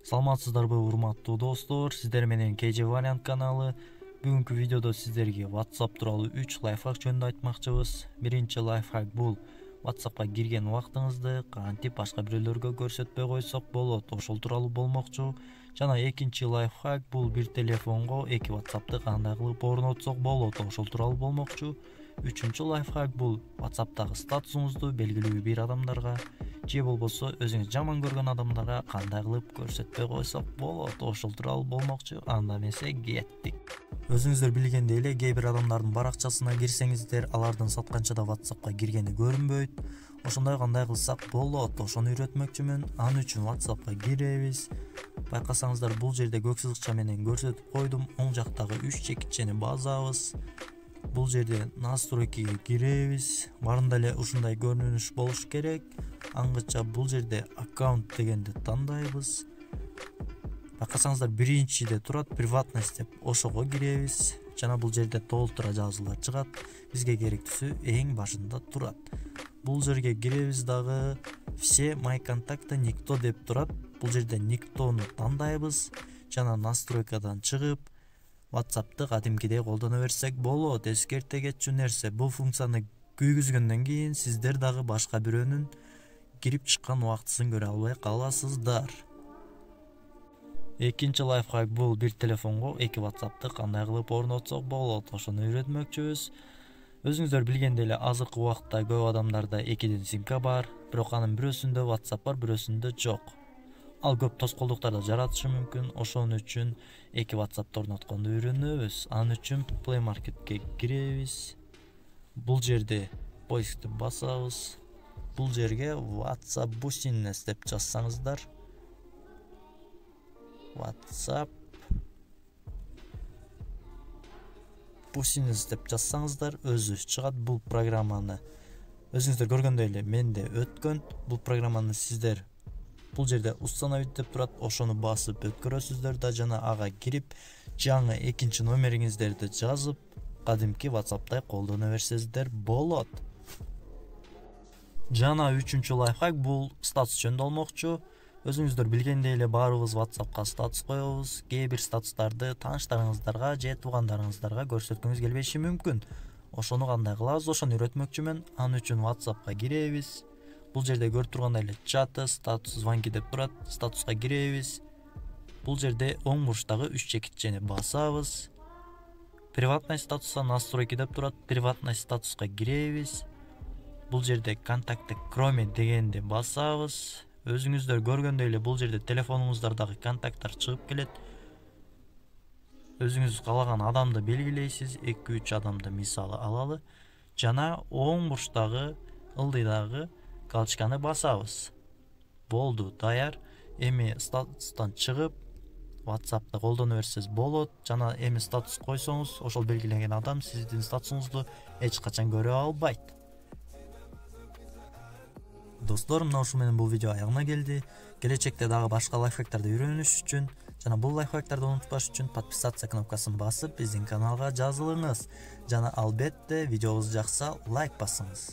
Саламатсыздарбы урматтуу достор, сиздер менен KJ Variant каналы. Бүгүнкү видеодо сиздерге WhatsApp тууралуу 3 лайфхак жөнүндө айтмакчыбыз. Биринчи лайфхак бул WhatsAppка кирген убактыңызды кантип башка бирөөлөргө көрсөтпөй койсок болот, ошол тууралуу болмокчу. Жана экинчи лайфхак бул бир телефонго 2 WhatsApp'ты кандай кылып орнотсок болот, ошол тууралуу болмокчу. Үчүнчү лайфхак бул WhatsApp'тагы статусуңузду белгилүү бир адамдарга же болбосо өзүңүз жаман көргөн адамдарга кандай кылып көрсөтпөй койсок болот, ошол тууралуу болмокчу. Анда эмесе кеттик. Өзүңүздөр билгендей эле кээ бир адамдардын баракчасына кирсеңиздер, алардын сатканчада WhatsAppка киргени көрүнбөйт. Ошондой кандай кылсак болот, ошону үйрөтмөкчүмүн. Анын үчүн WhatsAppка киребиз. Байкасаңыздар, бул жерде көк сызыкча менен көрсөтүп койдум. Оң жактагы 3 чекитчени басабыз. Бул жерде настройкиге киребиз. Барында эле ушундай көрүнүш болуш керек. Аңгыча бул жерде аккаунт дегенди тандайбыз. Байкасаңыздар, биринчиде турат приватность деп, ошого киребиз. Жана бул жерде толтура жазуулар чыгат. Бизге керектүүсү эң башында турат. Бул жерге киребиз дагы. Все мои контакты никто деп турат. Бул жерде никтону тандайбыз. Жана настройкадан чыгып WhatsApp'ты кадимкидей колдоно берсек болот. Эскерте кетчү нерсе, бул функцияны күйгүзгөндөн кийин сиздер дагы башка бирөөнүн кирип чыккан убактысын көрө албай каласыздар. Экинчи лайфхак бул бир телефонго 2 WhatsApp'ты кандай кылып орнотсок болот, ошону үйрөтмөкчүбүз. Өзүңүздөр билгендей эле азыркы убакта көп адамдарда 2 симка бар, бирок анын бирөөсүндө WhatsApp бар, бирөөсүндө жок. Ал көп тоскоолдуктарды жаратышы мүмкүн. Ошон үчүн 2 WhatsApp'ты орнотконду үйрөнөбүз. Анын үчүн Play Market'ке киребиз. Бул жерде поискти басабыз. Бул жерге WhatsApp Business деп жазсаңыздар, WhatsApp Business деп жазсаңыздар, өзү чыгат. Бул программаны өзүңүздөр көргөндөй эле менде өткөн. Бул программаны сиздер бул жерде установить деп турат, ошону басып өткөрөсүздөр да, жана ага кирип жаңы экинчи номериңиздерди жазып, кадимки WhatsApp'тай колдоно берсеңиздер болот. Жана үчүнчү лайфхак бул статус жөнүндө болмокчу. Өзүңүздөр билгендей эле баарыбыз WhatsApp'ка статус коебуз. Кээ бир статустарды тааныштарыңыздарга же туугандарыңыздарга көрсөткүңүз келбеши мүмкүн. Ошону кандай кылабыз, ошону үйрөтмөкчүмүн. Анын үчүн WhatsApp'ка киребиз. Бул жерде көрүп тургандай эле чаты, статус, звонки деп турат. Статуска киребиз. Бул жерде оң бурчтагы 3 чекитчени басабыз. Приватность статуса настройки деп турат. Приватность статуска киребиз. Бул жерде контакты кроме дегенди басабыз. Өзүңүздөр көргөндөй эле бул жерде телефонуңуздардагы контакттар чыгып келет. Өзүңүз каалаган адамды белгилейсиз, 2-3 адамды мисалы алалы. Жана оң бурчтагы ылдыйдагы галочканы басабыз. Болду, даяр. Эми статустан чыгып WhatsApp'та колдоно берсеңиз болот. Жана эми статус койсоңуз, ошол белгилеген адам сиздин статусуңузду эч качан көрө албайт. Достор, мына ушул менен бул видео аягына келди. Келечекте дагы башка лайфхактарды үйрөнүш үчүн жана бул лайфхактарды унутпаш үчүн подписаться кнопкасын басып биздин каналга жазылыңыз. Жана албетте видеобуз жакса лайк басыңыз.